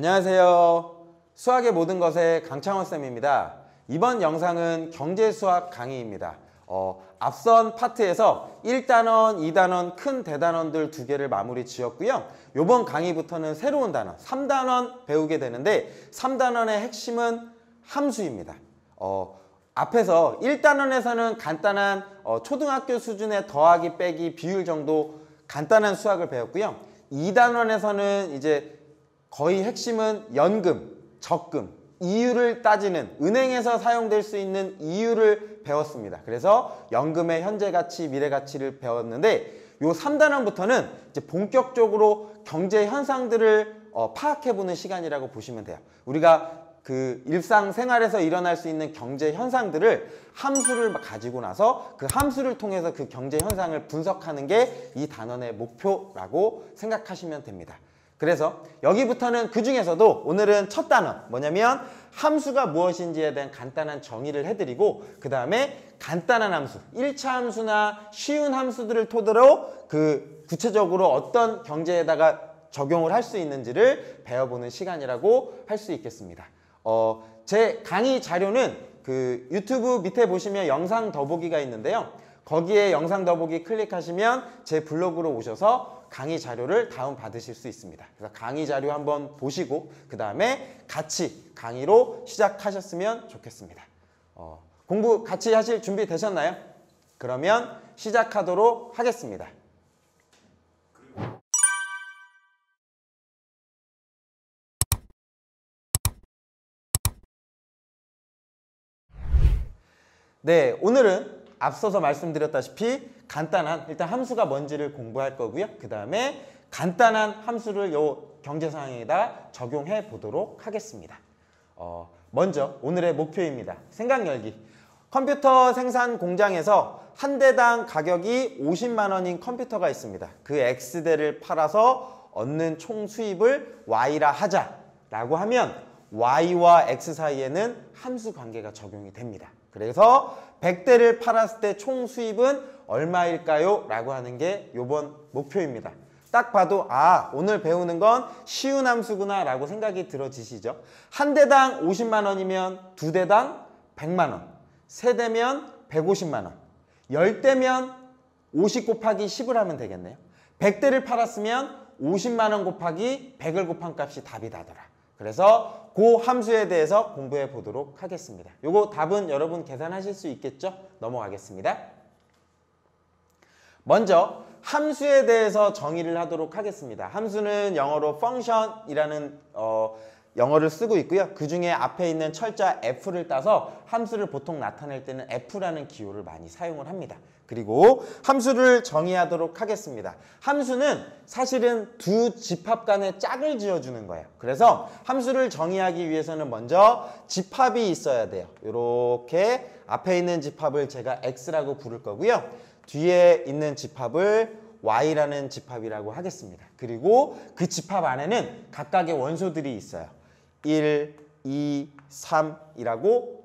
안녕하세요. 수학의 모든 것의 강창원 쌤입니다. 이번 영상은 경제수학 강의입니다. 앞선 파트에서 1단원, 2단원 큰 대단원들 2개를 마무리 지었고요. 이번 강의부터는 새로운 단원 3단원 배우게 되는데 3단원의 핵심은 함수입니다. 앞에서 1단원에서는 간단한 초등학교 수준의 더하기, 빼기, 비율 정도 간단한 수학을 배웠고요. 2단원에서는 이제 거의 핵심은 연금, 적금, 이율을 따지는 은행에서 사용될 수 있는 이율을 배웠습니다. 그래서 연금의 현재 가치, 미래 가치를 배웠는데 요 3단원부터는 이제 본격적으로 경제 현상들을 파악해보는 시간이라고 보시면 돼요. 우리가 그 일상생활에서 일어날 수 있는 경제 현상들을 함수를 가지고 나서 그 함수를 통해서 그 경제 현상을 분석하는 게 이 단원의 목표라고 생각하시면 됩니다. 그래서 여기부터는 그 중에서도 오늘은 첫 단원 뭐냐면 함수가 무엇인지에 대한 간단한 정의를 해드리고 그 다음에 간단한 함수, 1차 함수나 쉬운 함수들을 토대로 그 구체적으로 어떤 경제에다가 적용을 할 수 있는지를 배워보는 시간이라고 할 수 있겠습니다. 제 강의 자료는 그 유튜브 밑에 보시면 영상 더보기가 있는데요. 거기에 영상 더보기 클릭하시면 제 블로그로 오셔서 강의 자료를 다운받으실 수 있습니다. 그래서 강의 자료 한번 보시고 그 다음에 같이 강의로 시작하셨으면 좋겠습니다. 공부 같이 하실 준비 되셨나요? 그러면 시작하도록 하겠습니다. 네, 오늘은 앞서서 말씀드렸다시피 간단한 일단 함수가 뭔지를 공부할 거고요. 그 다음에 간단한 함수를 요 경제상황에다 적용해 보도록 하겠습니다. 먼저 오늘의 목표입니다. 생각 열기. 컴퓨터 생산 공장에서 한 대당 가격이 50만 원인 컴퓨터가 있습니다. 그 X대를 팔아서 얻는 총 수입을 Y라 하자라고 하면 Y와 X 사이에는 함수 관계가 적용이 됩니다. 그래서 100대를 팔았을 때 총 수입은 얼마일까요? 라고 하는 게 이번 목표입니다. 딱 봐도 오늘 배우는 건 쉬운 함수구나 라고 생각이 들어지시죠? 한 대당 50만 원이면 두 대당 100만 원, 세 대면 150만 원, 10대면 50 곱하기 10을 하면 되겠네요. 100대를 팔았으면 50만 원 곱하기 100을 곱한 값이 답이 나더라. 그래서 그 함수에 대해서 공부해 보도록 하겠습니다. 요거 답은 여러분 계산하실 수 있겠죠? 넘어가겠습니다. 먼저 함수에 대해서 정의를 하도록 하겠습니다. 함수는 영어로 function이라는 영어를 쓰고 있고요. 그 중에 앞에 있는 철자 F를 따서 함수를 보통 나타낼 때는 F라는 기호를 많이 사용을 합니다. 그리고 함수를 정의하도록 하겠습니다. 함수는 사실은 두 집합 간의 짝을 지어주는 거예요. 그래서 함수를 정의하기 위해서는 먼저 집합이 있어야 돼요. 이렇게 앞에 있는 집합을 제가 X라고 부를 거고요. 뒤에 있는 집합을 Y라는 집합이라고 하겠습니다. 그리고 그 집합 안에는 각각의 원소들이 있어요. 1, 2, 3이라고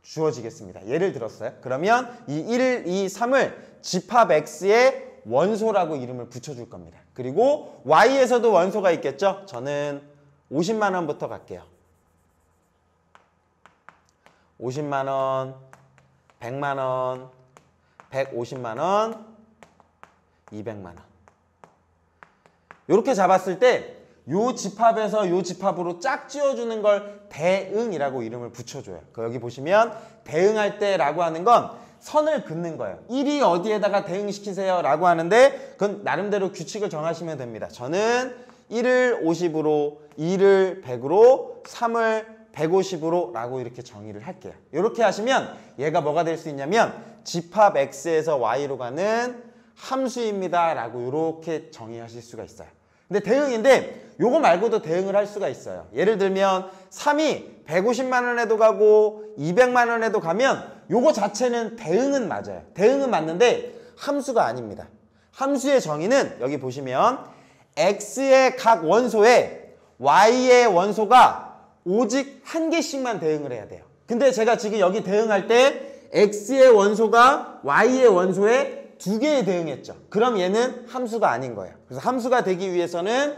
주어지겠습니다. 예를 들었어요. 그러면 이 1, 2, 3을 집합 X의 원소라고 이름을 붙여줄 겁니다. 그리고 Y에서도 원소가 있겠죠? 저는 50만 원부터 갈게요. 50만 원, 100만 원, 150만 원, 200만 원. 이렇게 잡았을 때 요 집합에서 요 집합으로 짝 지어주는 걸 대응이라고 이름을 붙여줘요. 여기 보시면 대응할 때라고 하는 건 선을 긋는 거예요. 1이 어디에다가 대응시키세요 라고 하는데 그건 나름대로 규칙을 정하시면 됩니다. 저는 1을 50으로, 2를 100으로, 3을 150으로 라고 이렇게 정의를 할게요. 이렇게 하시면 얘가 뭐가 될 수 있냐면 집합 X에서 Y로 가는 함수입니다 라고 이렇게 정의하실 수가 있어요. 근데 대응인데 요거 말고도 대응을 할 수가 있어요. 예를 들면 3이 150만 원에도 가고 200만 원에도 가면 요거 자체는 대응은 맞아요. 대응은 맞는데 함수가 아닙니다. 함수의 정의는 여기 보시면 X의 각 원소에 Y의 원소가 오직 한 개씩만 대응을 해야 돼요. 근데 제가 지금 여기 대응할 때 X의 원소가 Y의 원소에 2개에 대응했죠. 그럼 얘는 함수가 아닌 거예요. 그래서 함수가 되기 위해서는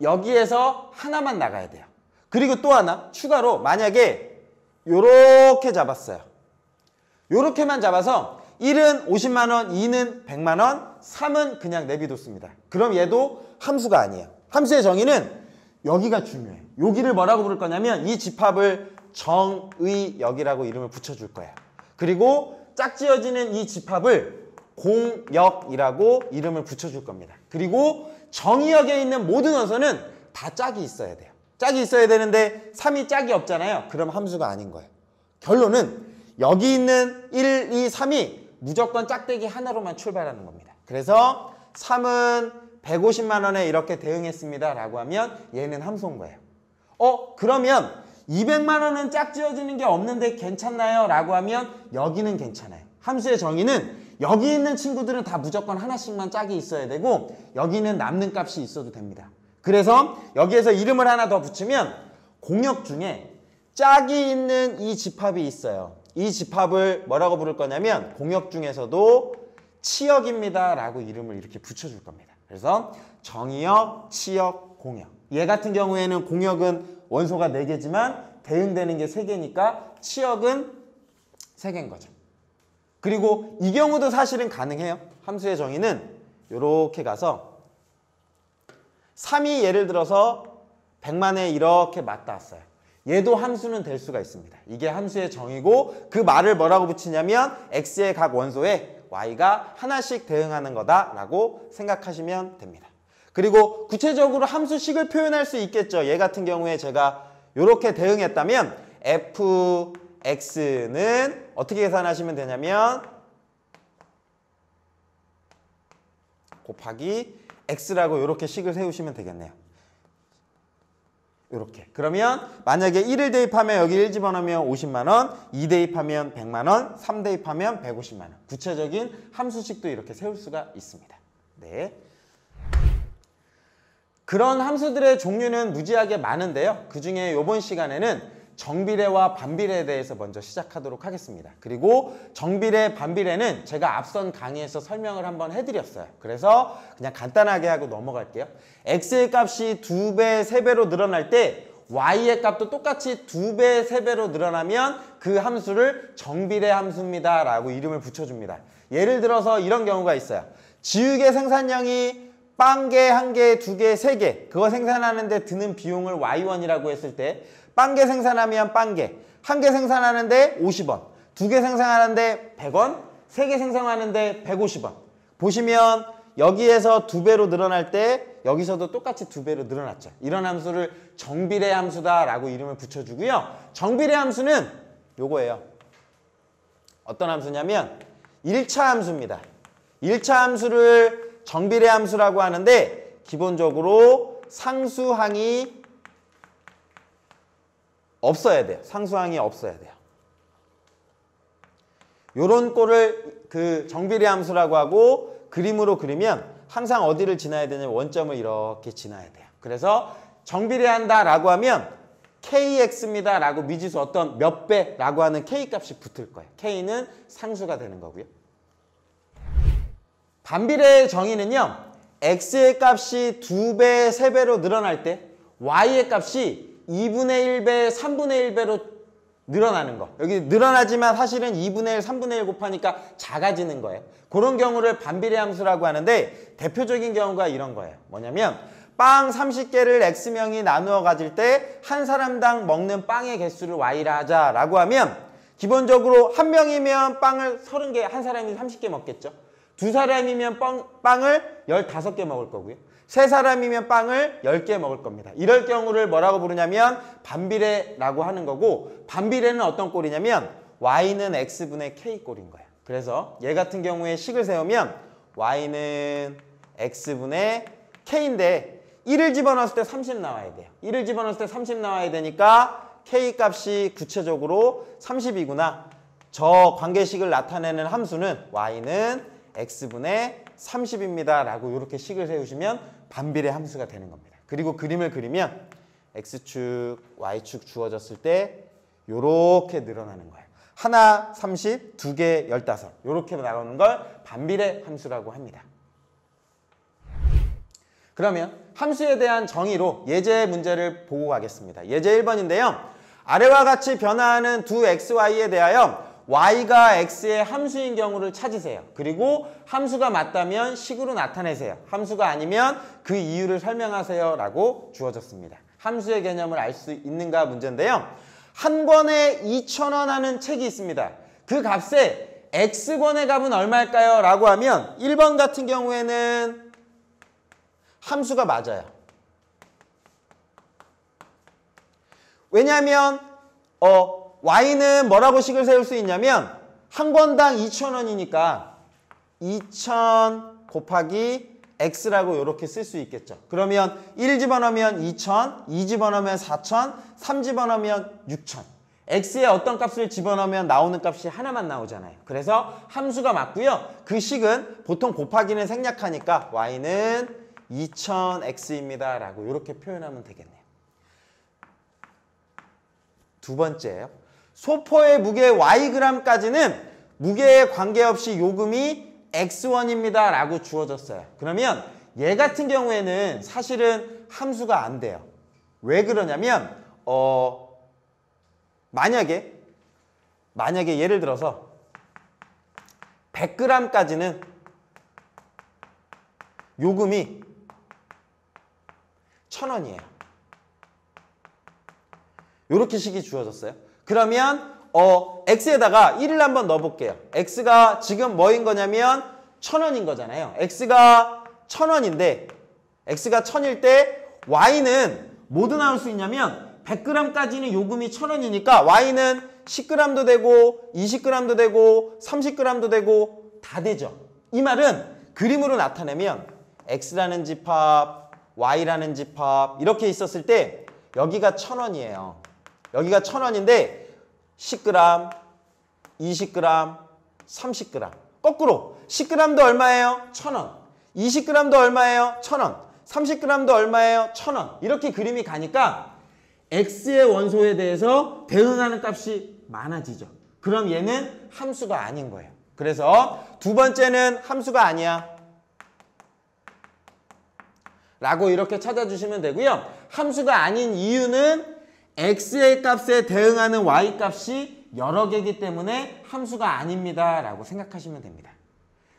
여기에서 하나만 나가야 돼요. 그리고 또 하나 추가로 만약에 요렇게 잡았어요. 요렇게만 잡아서 1은 50만 원, 2는 100만 원, 3은 그냥 내비뒀습니다. 그럼 얘도 함수가 아니에요. 함수의 정의는 여기가 중요해요. 여기를 뭐라고 부를 거냐면 이 집합을 정의역이라고 이름을 붙여줄 거예요. 그리고 짝지어지는 이 집합을 공역이라고 이름을 붙여줄 겁니다. 그리고 정의역에 있는 모든 원소는 다 짝이 있어야 돼요. 짝이 있어야 되는데 3이 짝이 없잖아요. 그럼 함수가 아닌 거예요. 결론은 여기 있는 1, 2, 3이 무조건 짝대기 하나로만 출발하는 겁니다. 그래서 3은 150만 원에 이렇게 대응했습니다 라고 하면 얘는 함수인 거예요. 그러면 200만 원은 짝지어지는 게 없는데 괜찮나요? 라고 하면 여기는 괜찮아요. 함수의 정의는 여기 있는 친구들은 다 무조건 하나씩만 짝이 있어야 되고 여기는 남는 값이 있어도 됩니다. 그래서 여기에서 이름을 하나 더 붙이면 공역 중에 짝이 있는 이 집합이 있어요. 이 집합을 뭐라고 부를 거냐면 공역 중에서도 치역입니다 라고 이름을 이렇게 붙여줄 겁니다. 그래서 정의역, 치역, 공역. 얘 같은 경우에는 공역은 원소가 4개지만 대응되는 게 3개니까 치역은 3개인 거죠. 그리고 이 경우도 사실은 가능해요. 함수의 정의는 이렇게 가서 3이 예를 들어서 100만에 이렇게 맞닿아 왔어요. 얘도 함수는 될 수가 있습니다. 이게 함수의 정의고 그 말을 뭐라고 붙이냐면 x의 각 원소에 y가 하나씩 대응하는 거다라고 생각하시면 됩니다. 그리고 구체적으로 함수식을 표현할 수 있겠죠. 얘 같은 경우에 제가 이렇게 대응했다면 fx는 어떻게 계산하시면 되냐면 곱하기 x라고 이렇게 식을 세우시면 되겠네요. 이렇게. 그러면 만약에 1을 대입하면 여기 1 집어넣으면 50만 원, 2 대입하면 100만 원, 3 대입하면 150만 원. 구체적인 함수식도 이렇게 세울 수가 있습니다. 네. 그런 함수들의 종류는 무지하게 많은데요. 그중에 이번 시간에는 정비례와 반비례에 대해서 먼저 시작하도록 하겠습니다. 그리고 정비례, 반비례는 제가 앞선 강의에서 설명을 한번 해드렸어요. 그래서 그냥 간단하게 하고 넘어갈게요. x의 값이 2배, 3배로 늘어날 때 y의 값도 똑같이 2배, 3배로 늘어나면 그 함수를 정비례 함수입니다 라고 이름을 붙여줍니다. 예를 들어서 이런 경우가 있어요. 지우개 생산량이 빵개, 1개, 2개, 3개 그거 생산하는데 드는 비용을 y1이라고 했을 때 빵개 생산하면 빵개, 1개 생산하는데 50원, 2개 생산하는데 100원, 3개 생산하는데 150원. 보시면 여기에서 2배로 늘어날 때 여기서도 똑같이 2배로 늘어났죠. 이런 함수를 정비례 함수다라고 이름을 붙여주고요. 정비례 함수는 요거예요. 어떤 함수냐면 1차 함수입니다. 1차 함수를 정비례 함수라고 하는데 기본적으로 상수항이 없어야 돼요. 상수항이 없어야 돼요. 요런 꼴을 그 정비례 함수라고 하고 그림으로 그리면 항상 어디를 지나야 되냐면 원점을 이렇게 지나야 돼요. 그래서 정비례한다 라고 하면 kx입니다 라고 미지수 어떤 몇 배라고 하는 k값이 붙을 거예요. k는 상수가 되는 거고요. 반비례의 정의는요. x의 값이 2배, 3배로 늘어날 때 y의 값이 2분의 1배, 3분의 1배로 늘어나는 거. 여기 늘어나지만 사실은 2분의 1, 3분의 1 곱하니까 작아지는 거예요. 그런 경우를 반비례 함수라고 하는데 대표적인 경우가 이런 거예요. 뭐냐면 빵 30개를 x명이 나누어 가질 때 한 사람당 먹는 빵의 개수를 y라 하자라고 하면 기본적으로 한 명이면 빵을 30개, 한 사람이 30개 먹겠죠. 두 사람이면 빵을 15개 먹을 거고요. 세 사람이면 빵을 10개 먹을 겁니다. 이럴 경우를 뭐라고 부르냐면 반비례라고 하는 거고 반비례는 어떤 꼴이냐면 y는 x분의 k 꼴인 거예요. 그래서 얘 같은 경우에 식을 세우면 y는 x분의 k인데 1을 집어넣었을 때 30 나와야 돼요. 1을 집어넣었을 때 30 나와야 되니까 k 값이 구체적으로 30이구나. 저 관계식을 나타내는 함수는 y는 x분의 30입니다 라고 이렇게 식을 세우시면 반비례 함수가 되는 겁니다. 그리고 그림을 그리면 x축, y축 주어졌을 때 이렇게 늘어나는 거예요. 하나 30, 2개 15 이렇게 나오는 걸 반비례 함수라고 합니다. 그러면 함수에 대한 정의로 예제 문제를 보고 가겠습니다. 예제 1번인데요. 아래와 같이 변화하는 두 xy에 대하여 y가 x의 함수인 경우를 찾으세요. 그리고 함수가 맞다면 식으로 나타내세요. 함수가 아니면 그 이유를 설명하세요 라고 주어졌습니다. 함수의 개념을 알 수 있는가 문제인데요. 한 권에 2,000원 하는 책이 있습니다. 그 값에 x권의 값은 얼마일까요? 라고 하면 1번 같은 경우에는 함수가 맞아요. 왜냐하면 y는 뭐라고 식을 세울 수 있냐면 한 권당 2,000원이니까 2,000 곱하기 x라고 이렇게 쓸 수 있겠죠. 그러면 1 집어넣으면 2,000, 2 집어넣으면 4,000, 3 집어넣으면 6,000. x에 어떤 값을 집어넣으면 나오는 값이 하나만 나오잖아요. 그래서 함수가 맞고요. 그 식은 보통 곱하기는 생략하니까 y는 2000x입니다 라고 이렇게 표현하면 되겠네요. 두 번째예요. 소포의 무게 yg까지는 무게에 관계없이 요금이 x1입니다 라고 주어졌어요. 그러면 얘 같은 경우에는 사실은 함수가 안 돼요. 왜 그러냐면 만약에 예를 들어서 100g까지는 요금이 1,000원이에요. 이렇게 식이 주어졌어요. 그러면 x에다가 1을 한번 넣어볼게요. x가 지금 뭐인 거냐면 1,000원인 거잖아요. x가 1,000원인데 x가 1,000일 때 y는 뭐도 나올 수 있냐면 100g까지는 요금이 1,000원이니까 y는 10g도 되고 20g도 되고 30g도 되고 다 되죠. 이 말은 그림으로 나타내면 x라는 집합, y라는 집합 이렇게 있었을 때 여기가 1,000원이에요. 여기가 1,000원인데 10g, 20g, 30g. 거꾸로 10g도 얼마예요? 1,000원. 20g도 얼마예요? 1,000원. 30g도 얼마예요? 1,000원. 이렇게 그림이 가니까 x의 원소에 대해서 대응하는 값이 많아지죠. 그럼 얘는 함수가 아닌 거예요. 그래서 두 번째는 함수가 아니야 라고 이렇게 찾아주시면 되고요. 함수가 아닌 이유는 x의 값에 대응하는 y 값이 여러 개이기 때문에 함수가 아닙니다 라고 생각하시면 됩니다.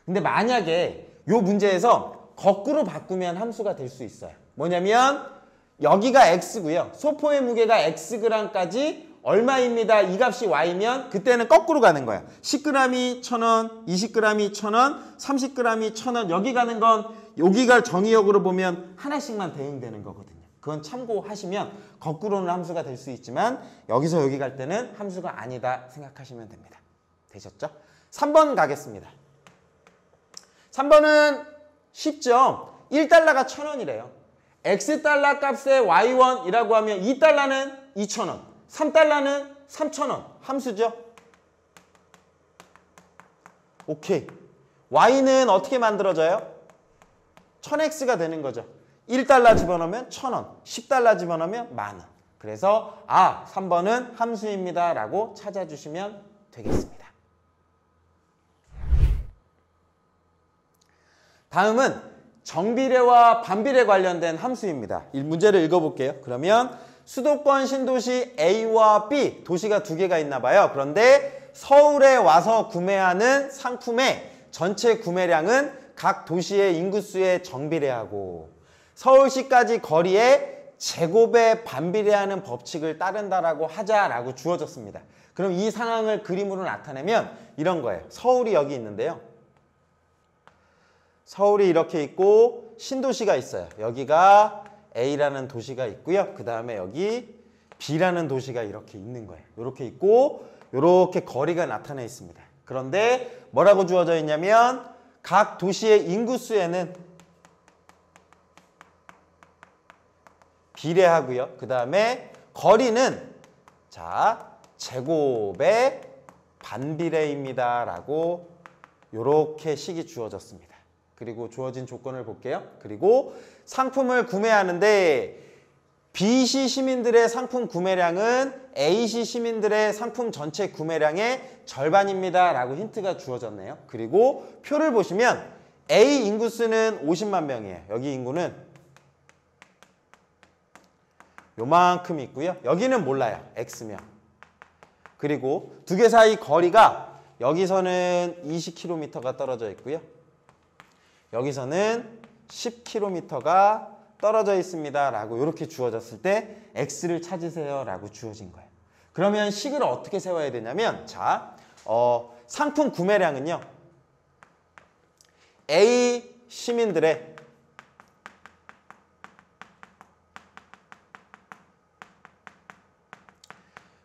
근데 만약에 이 문제에서 거꾸로 바꾸면 함수가 될 수 있어요. 뭐냐면 여기가 x고요. 소포의 무게가 xg까지 얼마입니다. 이 값이 y면 그때는 거꾸로 가는 거야. 10g이 1,000원, 20g이 1,000원, 30g이 1,000원. 여기 가는 건 여기가 정의역으로 보면 하나씩만 대응되는 거거든요. 그건 참고하시면 거꾸로는 함수가 될 수 있지만 여기서 여기 갈 때는 함수가 아니다 생각하시면 됩니다. 되셨죠? 3번 가겠습니다. 3번은 쉽죠? 1달러가 1,000원이래요. X달러 값의 Y1이라고 하면 2달러는 2,000원, 3달러는 3,000원. 함수죠? 오케이. Y는 어떻게 만들어져요? 1000X가 되는 거죠. 1달러 집어넣으면 1,000원, 10달러 집어넣으면 10,000원. 그래서 3번은 함수입니다 라고 찾아주시면 되겠습니다. 다음은 정비례와 반비례 관련된 함수입니다. 이 문제를 읽어볼게요. 그러면 수도권 신도시 A와 B 도시가 두 개가 있나 봐요. 그런데 서울에 와서 구매하는 상품의 전체 구매량은 각 도시의 인구수에 정비례하고 서울시까지 거리에 제곱에 반비례하는 법칙을 따른다라고 하자라고 주어졌습니다. 그럼 이 상황을 그림으로 나타내면 이런 거예요. 서울이 여기 있는데요. 서울이 이렇게 있고 신도시가 있어요. 여기가 A라는 도시가 있고요. 그 다음에 여기 B라는 도시가 이렇게 있는 거예요. 이렇게 있고 이렇게 거리가 나타나 있습니다. 그런데 뭐라고 주어져 있냐면 각 도시의 인구수에는 비례하고요. 그 다음에 거리는 제곱의 반비례입니다 라고 이렇게 식이 주어졌습니다. 그리고 주어진 조건을 볼게요. 그리고 상품을 구매하는데 B시 시민들의 상품 구매량은 A시 시민들의 상품 전체 구매량의 절반입니다 라고 힌트가 주어졌네요. 그리고 표를 보시면 A 인구수는 50만 명이에요. 여기 인구는 요만큼 있고요. 여기는 몰라요. x면. 그리고 두 개 사이 거리가 여기서는 20km가 떨어져 있고요. 여기서는 10km가 떨어져 있습니다. 라고 이렇게 주어졌을 때 x를 찾으세요. 라고 주어진 거예요. 그러면 식을 어떻게 세워야 되냐면 자, 상품 구매량은요. A 시민들의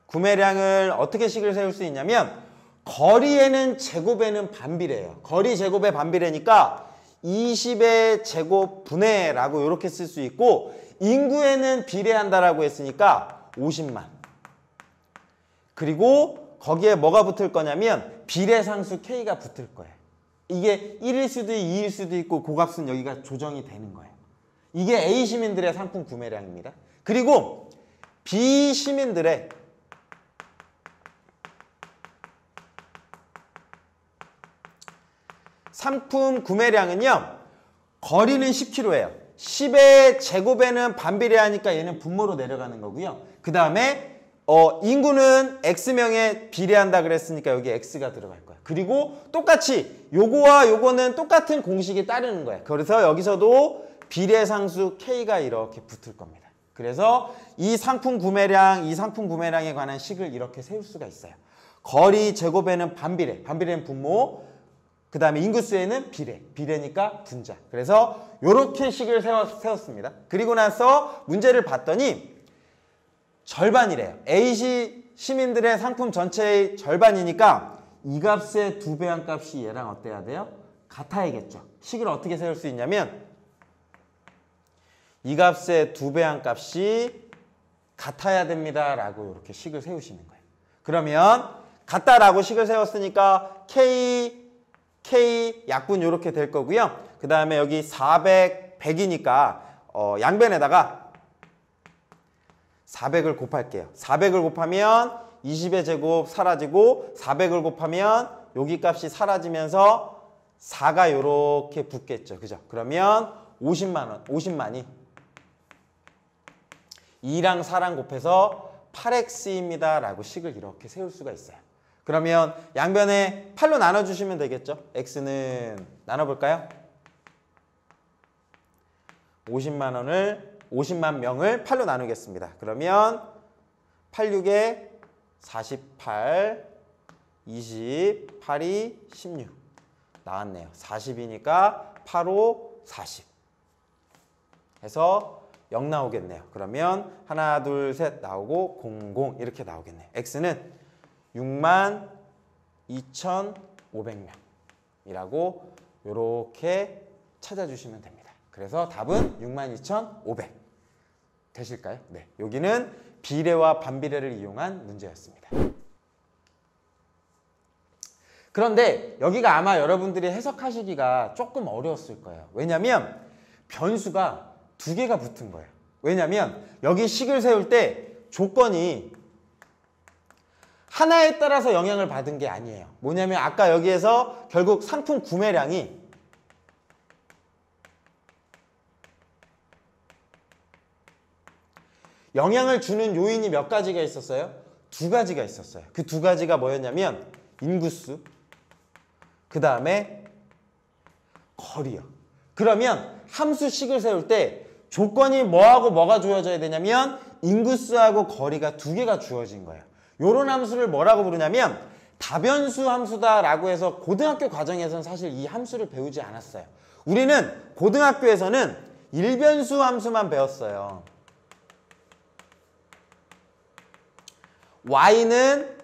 구매량을 어떻게 식을 세울 수 있냐면 거리에는 제곱에는 반비례예요. 거리 제곱에 반비례니까 20의 제곱분의 라고 이렇게 쓸 수 있고 인구에는 비례한다라고 했으니까 50만. 그리고 거기에 뭐가 붙을 거냐면 비례상수 K가 붙을 거예요. 이게 1일 수도 있고 2일 수도 있고 그 값은 여기가 조정이 되는 거예요. 이게 A 시민들의 상품 구매량입니다. 그리고 B 시민들의 상품 구매량은요. 거리는 10km예요. 10의 제곱에는 반비례하니까 얘는 분모로 내려가는 거고요. 그 다음에 인구는 X명에 비례한다 그랬으니까 여기 X가 들어갈 거예요. 그리고 똑같이 요거와 요거는 똑같은 공식이 따르는 거예요. 그래서 여기서도 비례상수 K가 이렇게 붙을 겁니다. 그래서 이 상품 구매량에 관한 식을 이렇게 세울 수가 있어요. 거리 제곱에는 반비례, 반비례는 분모, 그 다음에 인구수에는 비례니까 분자. 그래서 이렇게 식을 세웠습니다. 그리고 나서 문제를 봤더니 절반이래요. A 시민들의 상품 전체의 절반이니까 이 값의 2배한 값이 얘랑 어때야 돼요? 같아야겠죠. 식을 어떻게 세울 수 있냐면 이 값의 2배한 값이 같아야 됩니다. 라고 이렇게 식을 세우시는 거예요. 그러면 같다라고 식을 세웠으니까 K 약분 이렇게 될 거고요. 그 다음에 여기 400, 100이니까 양변에다가 400을 곱할게요. 400을 곱하면 20의 제곱 사라지고 400을 곱하면 여기 값이 사라지면서 4가 이렇게 붙겠죠. 그죠? 그러면 50만 원, 50만이 2랑 4랑 곱해서 8x입니다. 라고 식을 이렇게 세울 수가 있어요. 그러면 양변에 8로 나눠주시면 되겠죠. x는 나눠볼까요? 50만 명을 8로 나누겠습니다. 그러면 8, 6에 48, 20, 8이 16 나왔네요. 40이니까 8, 5, 40 해서 0 나오겠네요. 그러면 하나, 둘, 셋 나오고 00 이렇게 나오겠네요. x는 62,500명이라고 이렇게 찾아주시면 됩니다. 그래서 답은 62,500 되실까요? 네, 여기는 비례와 반비례를 이용한 문제였습니다. 그런데 여기가 아마 여러분들이 해석하시기가 조금 어려웠을 거예요. 왜냐하면 변수가 2개가 붙은 거예요. 왜냐하면 여기 식을 세울 때 조건이 하나에 따라서 영향을 받은 게 아니에요. 뭐냐면 아까 여기에서 결국 상품 구매량이 영향을 주는 요인이 몇 가지가 있었어요? 2가지가 있었어요. 그 2가지가 뭐였냐면 인구수, 그 다음에 거리요. 그러면 함수식을 세울 때 조건이 뭐하고 뭐가 주어져야 되냐면 인구수하고 거리가 2개가 주어진 거예요. 요런 함수를 뭐라고 부르냐면 다변수 함수다라고 해서 고등학교 과정에서는 사실 이 함수를 배우지 않았어요. 우리는 고등학교에서는 일변수 함수만 배웠어요. y는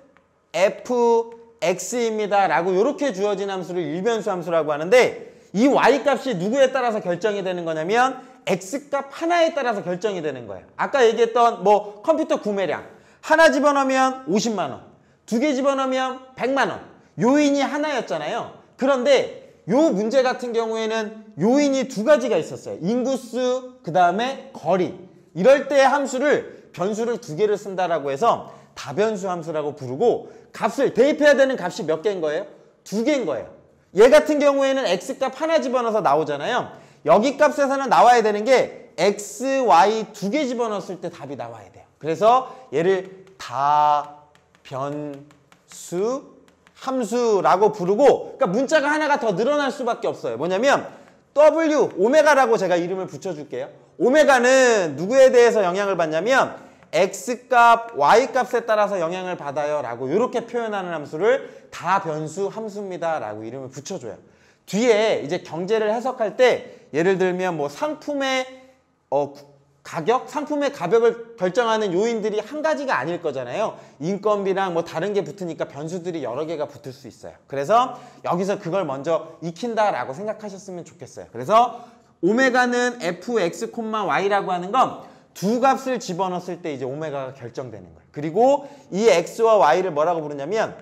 fx입니다 라고 이렇게 주어진 함수를 일변수 함수라고 하는데 이 y 값이 누구에 따라서 결정이 되는 거냐면 x 값 하나에 따라서 결정이 되는 거예요. 아까 얘기했던 뭐 컴퓨터 구매량 하나 집어넣으면 50만 원, 2개 집어넣으면 100만 원. 요인이 하나였잖아요. 그런데 요 문제 같은 경우에는 요인이 2가지가 있었어요. 인구수, 그 다음에 거리. 이럴 때 함수를 변수를 2개를 쓴다라고 해서 다변수 함수라고 부르고 값을 대입해야 되는 값이 몇 개인 거예요? 2개인 거예요. 얘 같은 경우에는 x값 하나 집어넣어서 나오잖아요. 여기 값에서는 나와야 되는 게 x, y 두 개 집어넣었을 때 답이 나와야 돼요. 그래서 얘를 다변수 함수라고 부르고, 그러니까 문자가 하나가 더 늘어날 수밖에 없어요. 뭐냐면 W, 오메가라고 제가 이름을 붙여줄게요. 오메가는 누구에 대해서 영향을 받냐면 X값, Y값에 따라서 영향을 받아요 라고 이렇게 표현하는 함수를 다변수 함수입니다 라고 이름을 붙여줘요. 뒤에 이제 경제를 해석할 때 예를 들면 뭐 상품의 가격, 상품의 가격을 결정하는 요인들이 한 가지가 아닐 거잖아요. 인건비랑 뭐 다른 게 붙으니까 변수들이 여러 개가 붙을 수 있어요. 그래서 여기서 그걸 먼저 익힌다라고 생각하셨으면 좋겠어요. 그래서 오메가는 fx, y라고 하는 건 두 값을 집어넣었을 때 이제 오메가가 결정되는 거예요. 그리고 이 x와 y를 뭐라고 부르냐면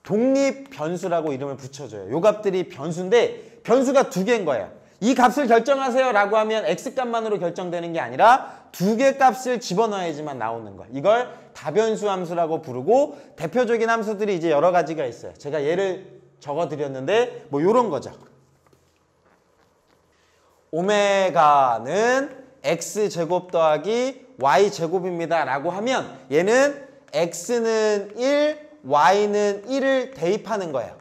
독립 변수라고 이름을 붙여줘요. 요 값들이 변수인데 변수가 두 개인 거예요. 이 값을 결정하세요 라고 하면 x값만으로 결정되는 게 아니라 두 개 값을 집어넣어야지만 나오는 거예요. 이걸 다변수 함수라고 부르고 대표적인 함수들이 이제 여러 가지가 있어요. 제가 예를 적어드렸는데 뭐 요런 거죠. 오메가는 x제곱 더하기 y제곱입니다 라고 하면 얘는 x는 1, y는 1을 대입하는 거예요.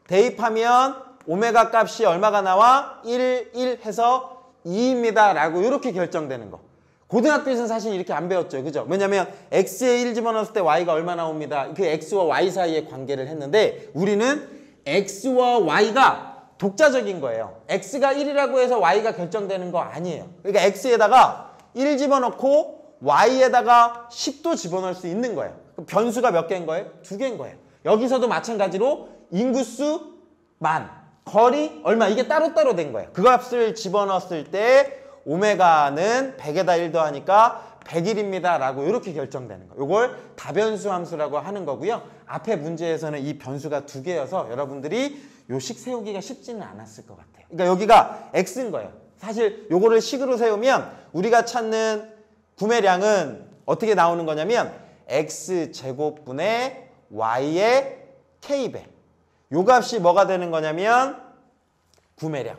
대입하면 오메가 값이 얼마가 나와? 1, 1 해서 2입니다 라고 이렇게 결정되는 거. 고등학교에서는 사실 이렇게 안 배웠죠. 그죠? 왜냐면 x에 1 집어넣었을 때 y가 얼마 나옵니다. 그 x와 y 사이의 관계를 했는데 우리는 x와 y가 독자적인 거예요. x가 1이라고 해서 y가 결정되는 거 아니에요. 그러니까 x에다가 1 집어넣고 y에다가 10도 집어넣을 수 있는 거예요. 변수가 몇 개인 거예요? 두 개인 거예요. 여기서도 마찬가지로 인구수 만, 거리 얼마, 이게 따로따로 된 거예요. 그 값을 집어넣었을 때 오메가는 100에다 1 더하니까 101입니다 라고 이렇게 결정되는 거예요. 이걸 다변수 함수라고 하는 거고요. 앞에 문제에서는 이 변수가 두 개여서 여러분들이 요 식 세우기가 쉽지는 않았을 것 같아요. 그러니까 여기가 x인 거예요. 사실 요거를 식으로 세우면 우리가 찾는 구매량은 어떻게 나오는 거냐면 x제곱분의 y의 k배. 요 값이 뭐가 되는 거냐면 구매량.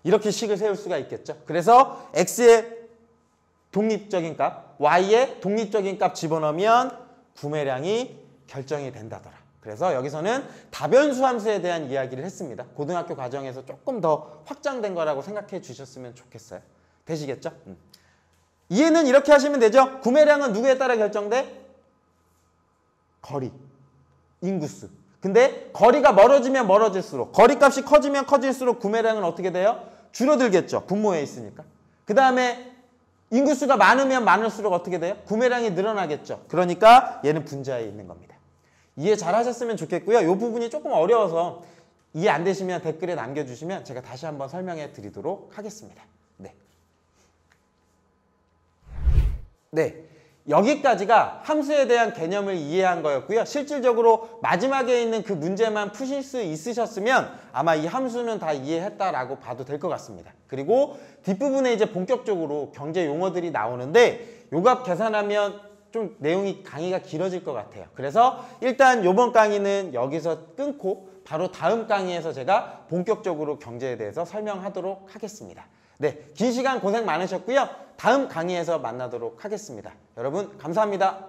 이렇게 식을 세울 수가 있겠죠. 그래서 x의 독립적인 값, y의 독립적인 값 집어넣으면 구매량이 결정이 된다더라. 그래서 여기서는 다변수 함수에 대한 이야기를 했습니다. 고등학교 과정에서 조금 더 확장된 거라고 생각해 주셨으면 좋겠어요. 되시겠죠? 이해는 이렇게 하시면 되죠. 구매량은 누구에 따라 결정돼? 거리, 인구수. 근데 거리가 멀어지면 멀어질수록, 거리값이 커지면 커질수록 구매량은 어떻게 돼요? 줄어들겠죠. 분모에 있으니까. 그 다음에 인구수가 많으면 많을수록 어떻게 돼요? 구매량이 늘어나겠죠. 그러니까 얘는 분자에 있는 겁니다. 이해 잘 하셨으면 좋겠고요. 이 부분이 조금 어려워서 이해 안 되시면 댓글에 남겨주시면 제가 다시 한번 설명해 드리도록 하겠습니다. 네. 여기까지가 함수에 대한 개념을 이해한 거였고요. 실질적으로 마지막에 있는 그 문제만 푸실 수 있으셨으면 아마 이 함수는 다 이해했다라고 봐도 될 것 같습니다. 그리고 뒷부분에 이제 본격적으로 경제 용어들이 나오는데 요 값 계산하면 좀 내용이 강의가 길어질 것 같아요. 그래서 일단 요번 강의는 여기서 끊고 바로 다음 강의에서 제가 본격적으로 경제에 대해서 설명하도록 하겠습니다. 네, 긴 시간 고생 많으셨고요. 다음 강의에서 만나도록 하겠습니다. 여러분 감사합니다.